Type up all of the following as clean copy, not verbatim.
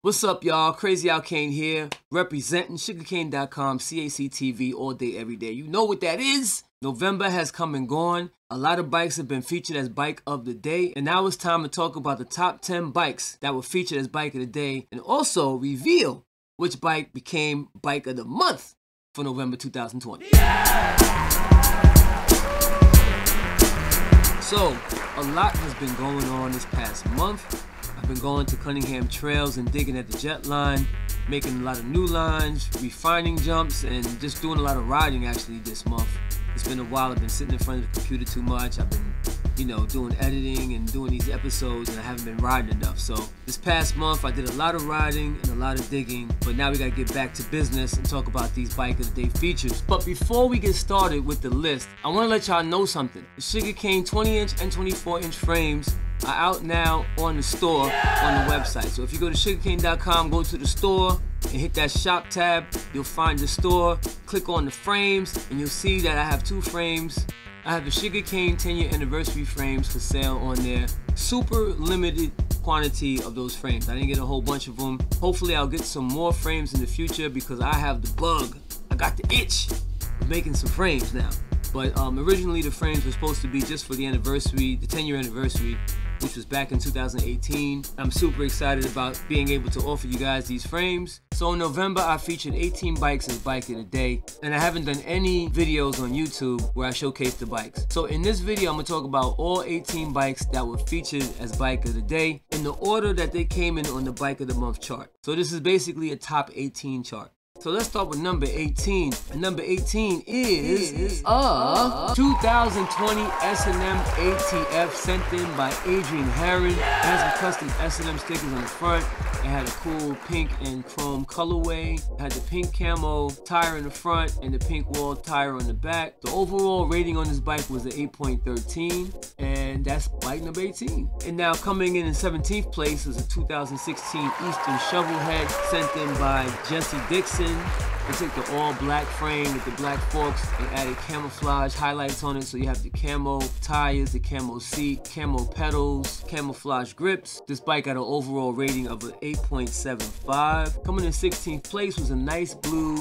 What's up, y'all? Crazy Al Kane here, representing sugarcane.com, CACTV all day, every day. You know what that is. November has come and gone. A lot of bikes have been featured as Bike of the Day. And now it's time to talk about the top 10 bikes that were featured as Bike of the Day. And also reveal which bike became Bike of the Month for November 2020. So, a lot has been going on this past month. I've been going to Cunningham Trails and digging at the jet line, making a lot of new lines, refining jumps, and just doing a lot of riding actually this month. It's been a while. I've been sitting in front of the computer too much. I've been, doing editing and doing these episodes, and I haven't been riding enough. So this past month I did a lot of riding and a lot of digging, but now we gotta get back to business and talk about these Bike of the Day features. But before we get started with the list, I wanna let y'all know something. The Sugarcane 20-inch and 24-inch frames are out now on the store on the website. So if you go to sugarcane.com, go to the store and hit that shop tab, you'll find the store, click on the frames, and you'll see that I have two frames. I have the Sugarcane 10-year anniversary frames for sale on there. Super limited quantity of those frames. I didn't get a whole bunch of them. Hopefully I'll get some more frames in the future because I have the bug. I got the itch of making some frames now. But originally the frames were supposed to be just for the anniversary, the 10-year anniversary, which was back in 2018. I'm super excited about being able to offer you guys these frames. So in November, I featured 18 bikes as Bike of the Day, and I haven't done any videos on YouTube where I showcase the bikes. So in this video, I'm gonna talk about all 18 bikes that were featured as Bike of the Day in the order that they came in on the Bike of the Month chart. So this is basically a top 18 chart. So let's start with number 18. And number 18 is a 2020 S&M ATF sent in by Adrian Herron. It has some custom S&M stickers on the front. It had a cool pink and chrome colorway. It had the pink camo tire in the front and the pink wall tire on the back. The overall rating on this bike was an 8.13, and that's bike number 18. And now coming in 17th place is a 2016 Eastern Shovelhead sent in by Jesse Dixon. They took the all-black frame with the black forks and added camouflage highlights on it, so you have the camo tires, the camo seat, camo pedals, camouflage grips. This bike got an overall rating of an 8.75. Coming in 16th place was a nice blue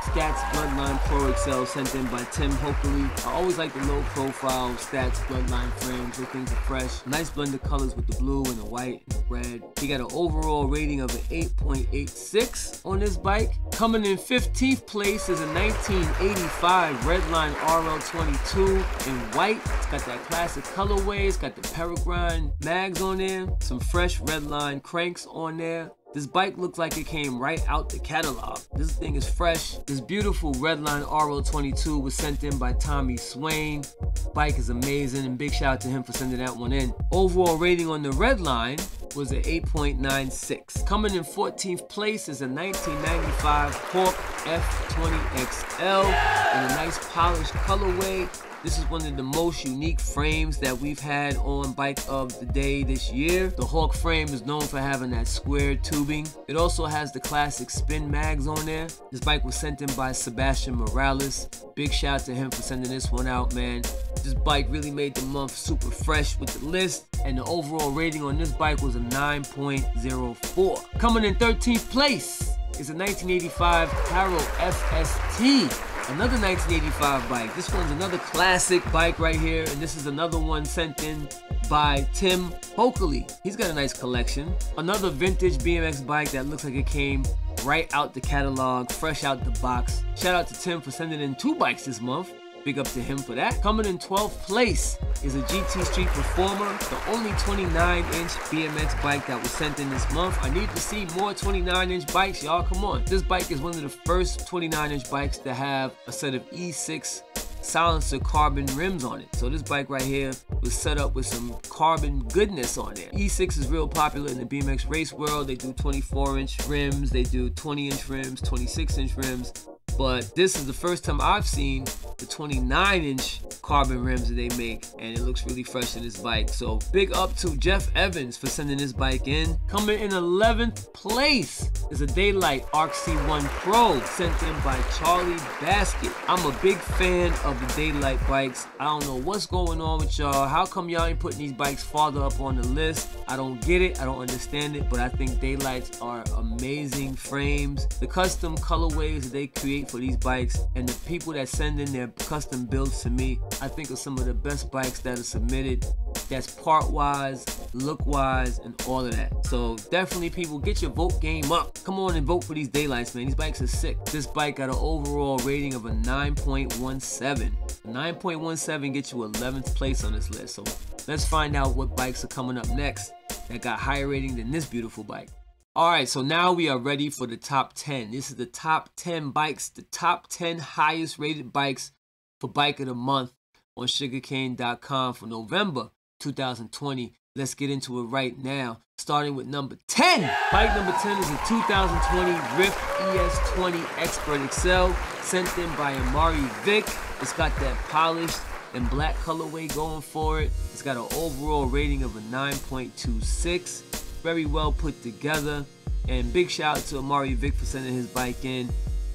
Stats Bloodline Pro XL sent in by Tim Hokley. I always like the low-profile Stats Bloodline frames. Those things are fresh. Nice blend of colors with the blue and the white and the red. He got an overall rating of an 8.86 on this bike. Coming in 15th place is a 1985 Redline RL22 in white. It's got that classic colorway. It's got the Peregrine mags on there. Some fresh Redline cranks on there. This bike looks like it came right out the catalog. This thing is fresh. This beautiful Redline RL22 was sent in by Tommy Swain. Bike is amazing, and big shout out to him for sending that one in. Overall rating on the Redline was an 8.96. Coming in 14th place is a 1995 Hawk F20XL in a nice polished colorway. This is one of the most unique frames that we've had on Bike of the Day this year. The Hawk frame is known for having that square tubing. It also has the classic spin mags on there. This bike was sent in by Sebastian Morales. Big shout out to him for sending this one out, man. This bike really made the month super fresh with the list, and the overall rating on this bike was a 9.04. Coming in 13th place is a 1985 Haro FST. Another 1985 bike. This one's another classic bike right here, and this is another one sent in by Tim Hokley. He's got a nice collection. Another vintage BMX bike that looks like it came right out the catalog, fresh out the box. Shout out to Tim for sending in two bikes this month. Big up to him for that. Coming in 12th place is a GT Street Performer, the only 29-inch BMX bike that was sent in this month. I need to see more 29-inch bikes, y'all. Come on. This bike is one of the first 29-inch bikes to have a set of E6 silencer carbon rims on it. So this bike right here was set up with some carbon goodness on there. E6 is real popular in the BMX race world. They do 24-inch rims, they do 20-inch rims, 26-inch rims. But this is the first time I've seen the 29-inch carbon rims that they make, and it looks really fresh in this bike. So big up to Jeff Evans for sending this bike in. Coming in 11th place is a Daylight Arc C1 Pro sent in by Charlie Basket. I'm a big fan of the Daylight bikes. I don't know what's going on with y'all. How come y'all ain't putting these bikes farther up on the list? I don't get it. I don't understand it, but I think Daylights are amazing frames. The custom colorways that they create for these bikes and the people that send in their custom builds to me, I think are some of the best bikes that are submitted. That's part-wise, look-wise, and all of that. So definitely, people, get your vote game up. Come on and vote for these Daylights, man. These bikes are sick. This bike got an overall rating of a 9.17. 9.17 gets you 11th place on this list. So let's find out what bikes are coming up next that got higher rating than this beautiful bike. Alright, so now we are ready for the top 10. This is the top 10 bikes, the top 10 highest rated bikes for Bike of the Month on sugarcane.com for November 2020. Let's get into it right now, starting with number 10. Bike number 10 is a 2020 Rift ES20 Expert XL, sent in by Amari Vic. It's got that polished and black colorway going for it. It's got an overall rating of a 9.26. Very well put together. And big shout out to Amari Vic for sending his bike in.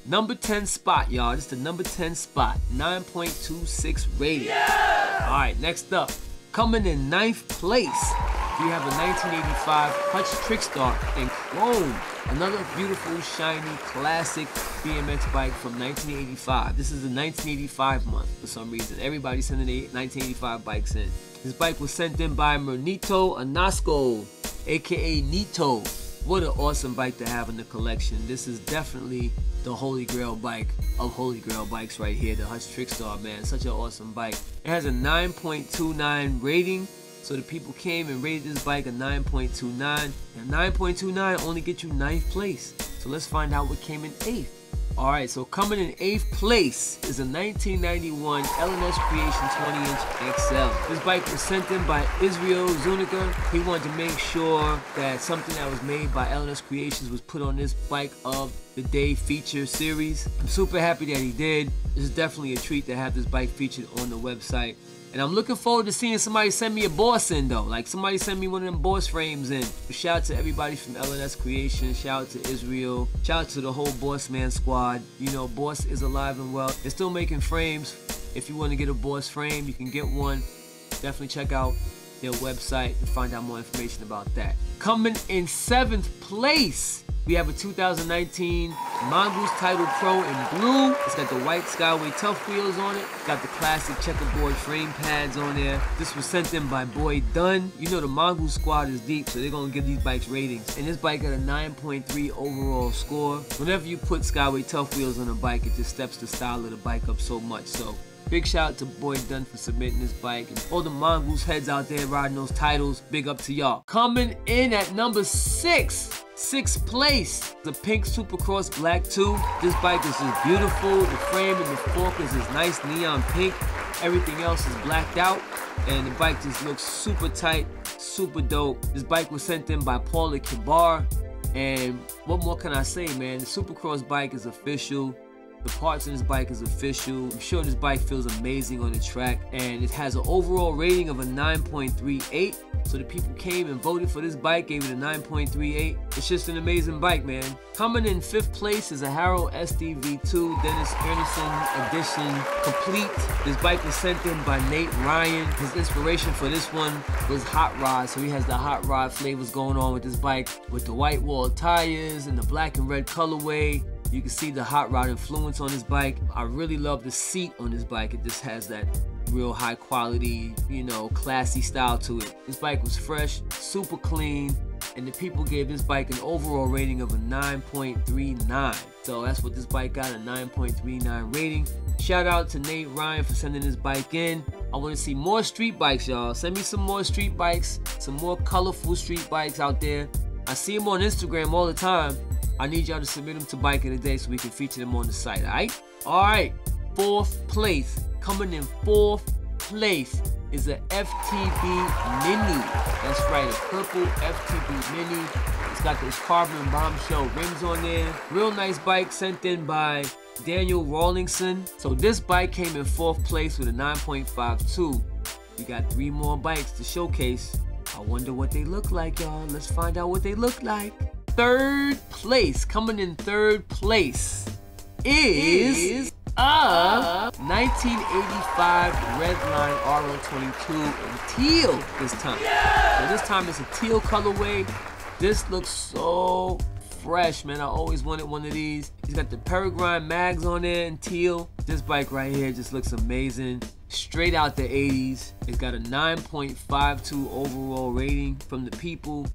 Number 10 spot, y'all. This is the number 10 spot. 9.26 rating. Yeah! Alright, next up. Coming in 9th place, we have a 1985 Hutch Trickstar in chrome. Another beautiful, shiny, classic BMX bike from 1985. This is the 1985 month for some reason. Everybody's sending their 1985 bikes in. This bike was sent in by Mernito Anasco, aka Nito. What an awesome bike to have in the collection. This is definitely the holy grail bike of holy grail bikes right here, the Hutch Trickstar, man. Such an awesome bike. It has a 9.29 rating, so the people came and rated this bike a 9.29, and 9.29 only gets you 9th place. So let's find out what came in 8th. Alright, so coming in 8th place is a 1991 LNS Creation 20-inch XL. This bike was sent in by Israel Zuniga. He wanted to make sure that something that was made by LNS Creations was put on this Bike of the Day feature series. I'm super happy that he did. This is definitely a treat to have this bike featured on the website. And I'm looking forward to seeing somebody send me a Boss in though. Like somebody send me one of them Boss frames in. Shout out to everybody from LNS Creation. Shout out to Israel. Shout out to the whole Boss Man squad. You know, Boss is alive and well. They're still making frames. If you want to get a Boss frame, you can get one. Definitely check out their website to find out more information about that. Coming in 7th place, we have a 2019 Mongoose Title Pro in blue. It's got the white Skyway Tough wheels on it. Got the classic checkerboard frame pads on there. This was sent in by Boyd Dunn. You know the Mongoose squad is deep, so they're going to give these bikes ratings. And this bike got a 9.3 overall score. Whenever you put Skyway Tough wheels on a bike, it just steps the style of the bike up so much. So big shout out to Boyd Dunn for submitting this bike. And all the Mongoose heads out there riding those titles, big up to y'all. Coming in at number 6. 6th place, the pink Supercross Black 2. This bike is just beautiful. The frame and the fork is this nice neon pink. Everything else is blacked out, and the bike just looks super tight, super dope. This bike was sent in by Paula Kibar, and what more can I say, man? The Supercross bike is official. The parts in this bike is official. I'm sure this bike feels amazing on the track, and it has an overall rating of a 9.38. So the people came and voted for this bike, gave it a 9.38. It's just an amazing bike, man. Coming in 5th place is a Harrow SDV2 Dennis Anderson Edition Complete. This bike was sent in by Nate Ryan. His inspiration for this one was Hot Rod, so he has the Hot Rod flavors going on with this bike, with the white wall tires and the black and red colorway. You can see the Hot Rod influence on this bike. I really love the seat on this bike. It just has that real high quality, you know, classy style to it. This bike was fresh, super clean, and the people gave this bike an overall rating of a 9.39. So that's what this bike got, a 9.39 rating. Shout out to Nate Ryan for sending this bike in. I want to see more street bikes, y'all. Send me some more street bikes, some more colorful street bikes out there. I see them on Instagram all the time. I need y'all to submit them to Bike of the Day so we can feature them on the site, alright? Alright, 4th place. Coming in 4th place is a FTB Mini. That's right, a purple FTB Mini. It's got those carbon bombshell rims on there. Real nice bike sent in by Daniel Rawlingson. So this bike came in 4th place with a 9.52. We got 3 more bikes to showcase. I wonder what they look like, y'all. Let's find out what they look like. third place, coming in third place is a 1985 Redline RL22 in teal this time. So this time it's a teal colorway. This looks so fresh, man. I always wanted one of these. He's got the Peregrine mags on there in teal. This bike right here just looks amazing. Straight out the 80s. It's got a 9.52 overall rating from the people.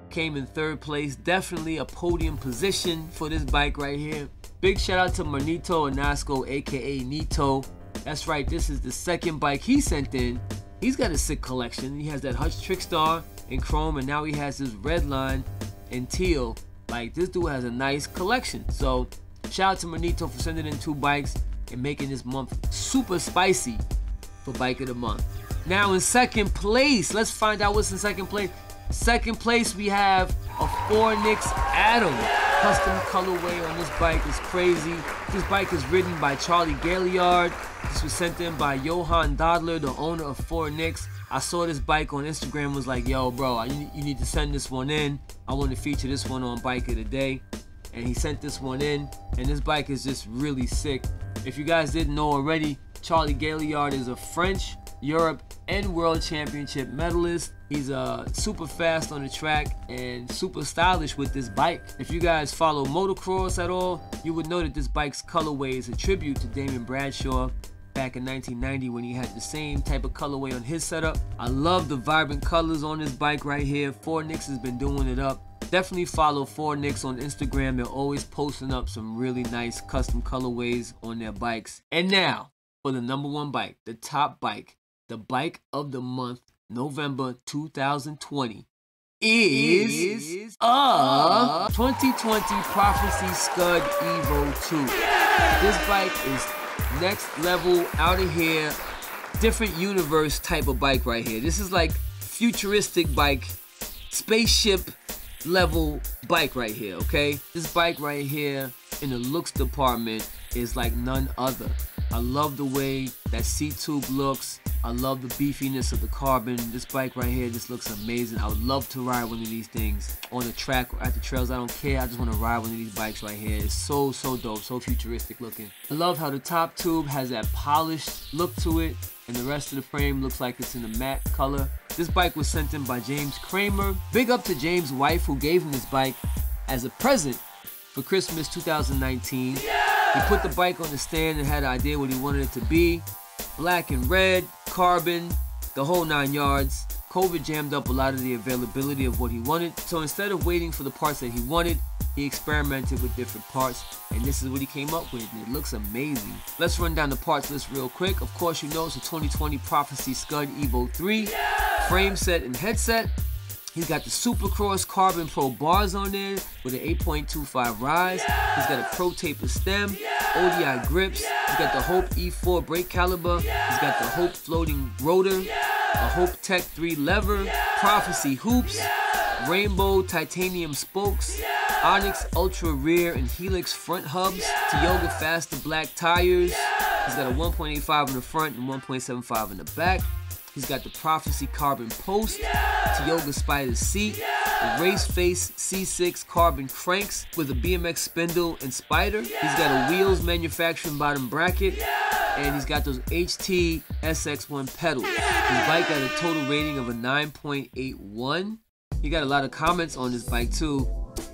Came in third place. Definitely a podium position for this bike right here. Big shout out to Manito Anasco, aka Nito. That's right, this is the second bike he sent in. He's got a sick collection. He has that Hutch Trickstar in chrome, and now he has this Redline in teal. Like, this dude has a nice collection. So shout out to Manito for sending in 2 bikes and making this month super spicy for Bike of the Month. Now in second place, let's find out what's in second place. Second place, we have a Fornix Atom. Custom colorway on this bike is crazy. This bike is ridden by Charlie Gaillard. This was sent in by Johan Dodler, the owner of Fornix. I saw this bike on Instagram, was like, yo bro, you need to send this one in. I want to feature this one on Bike of the Day. And he sent this one in, and this bike is just really sick. If you guys didn't know already, Charlie Gaillard is a French, Europe, and World Championship medalist. He's super fast on the track and super stylish with this bike. If you guys follow motocross at all, you would know that this bike's colorway is a tribute to Damon Bradshaw back in 1990 when he had the same type of colorway on his setup. I love the vibrant colors on this bike right here. Fornix has been doing it up. Definitely follow Fornix on Instagram. They're always posting up some really nice custom colorways on their bikes. And now for the #1 bike, the top bike, the Bike of the Month, November 2020, is a 2020 Prophecy Scud Evo 2. This bike is next level, out of here, different universe type of bike right here. This is like futuristic bike, spaceship level bike right here, okay? This bike right here in the looks department is like none other. I love the way that seat tube looks. I love the beefiness of the carbon. This bike right here just looks amazing. I would love to ride one of these things on the track or at the trails. I don't care. I just want to ride one of these bikes right here. It's so dope, so futuristic looking. I love how the top tube has that polished look to it, and the rest of the frame looks like it's in a matte color. This bike was sent in by James Kramer. Big up to James' wife who gave him this bike as a present for Christmas 2019. He put the bike on the stand and had an idea what he wanted it to be. Black and red, carbon, the whole 9 yards. COVID jammed up a lot of the availability of what he wanted. So instead of waiting for the parts that he wanted, he experimented with different parts, and this is what he came up with, and it looks amazing. Let's run down the parts list real quick. Of course, you know it's a 2020 Prophecy Scud Evo 3, frame set and headset. He's got the Supercross Carbon Pro bars on there with an 8.25 rise. He's got a Pro Taper stem, ODI grips. He's got the Hope E4 brake caliber. He's got the Hope floating rotor, a Hope Tech 3 lever, Prophecy hoops, Rainbow titanium spokes, Onyx Ultra rear and Helix front hubs, Tioga Faster black tires. He's got a 1.85 in the front and 1.75 in the back. He's got the Prophecy carbon post, Tioga Spider seat, the Race Face C6 carbon cranks with a BMX spindle and spider. He's got a Wheels manufacturing bottom bracket, and he's got those HT SX1 pedals. His bike got a total rating of a 9.81. He got a lot of comments on this bike too.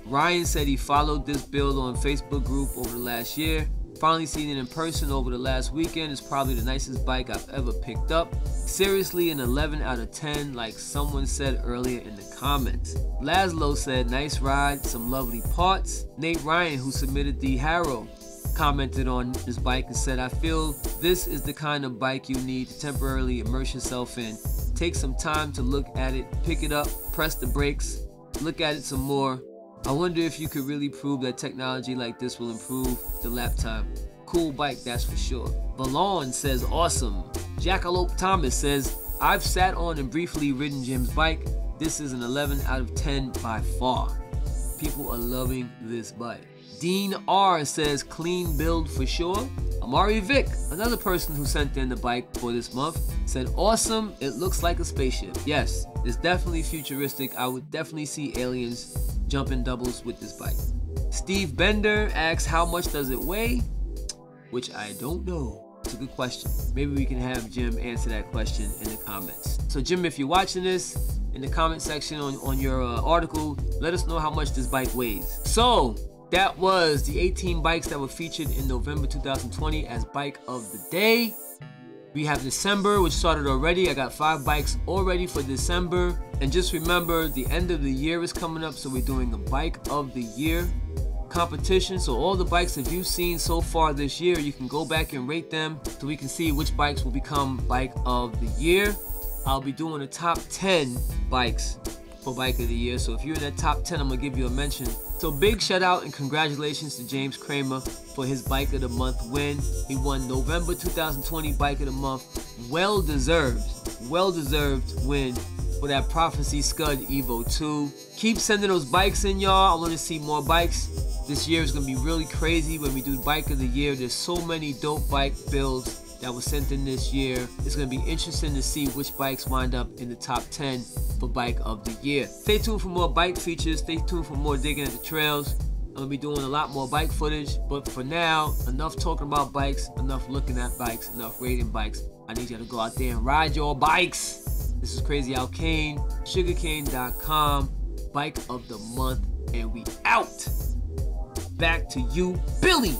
Ryan said he followed this build on Facebook group over the last year. Finally seen it in person over the last weekend. It's probably the nicest bike I've ever picked up. Seriously, an 11 out of 10, like someone said earlier in the comments. Laszlo said, nice ride, some lovely parts. Nate Ryan, who submitted the Harrow, commented on this bike and said, I feel this is the kind of bike you need to temporarily immerse yourself in. Take some time to look at it, pick it up, press the brakes, look at it some more. I wonder if you could really prove that technology like this will improve the lap time. Cool bike, that's for sure. Valon says, awesome. Jackalope Thomas says, I've sat on and briefly ridden Jim's bike. This is an 11 out of 10 by far. People are loving this bike. Dean R says, clean build for sure. Amari Vic, another person who sent in the bike for this month, said, awesome, it looks like a spaceship. Yes, it's definitely futuristic. I would definitely see aliens jumping doubles with this bike. Steve Bender asks, how much does it weigh? Which I don't know. It's a good question. Maybe we can have Jim answer that question in the comments. So Jim, if you're watching this, in the comment section on your article, let us know how much this bike weighs. So that was the 18 bikes that were featured in November 2020 as Bike of the Day. We have December, which started already. I got 5 bikes already for December. And just remember, the end of the year is coming up, so we're doing a Bike of the Year competition. So all the bikes that you've seen so far this year, you can go back and rate them so we can see which bikes will become Bike of the Year. I'll be doing the top 10 bikes for Bike of the Year. So if you're in that top 10, I'm gonna give you a mention. So big shout out and congratulations to James Kramer for his Bike of the Month win. He won November 2020 Bike of the Month. Well deserved win for that Prophecy Scud Evo 2. Keep sending those bikes in, y'all. I want to see more bikes. This year is going to be really crazy when we do Bike of the Year. There's so many dope bike builds that were sent in this year. It's going to be interesting to see which bikes wind up in the top 10 for Bike of the Year. Stay tuned for more bike features. Stay tuned for more digging at the trails. I'm going to be doing a lot more bike footage. But for now, enough talking about bikes, enough looking at bikes, enough rating bikes. I need you to go out there and ride your bikes. This is Crazy Al Kane, sugarcane.com, Bike of the Month, and we out. Back to you, Billy.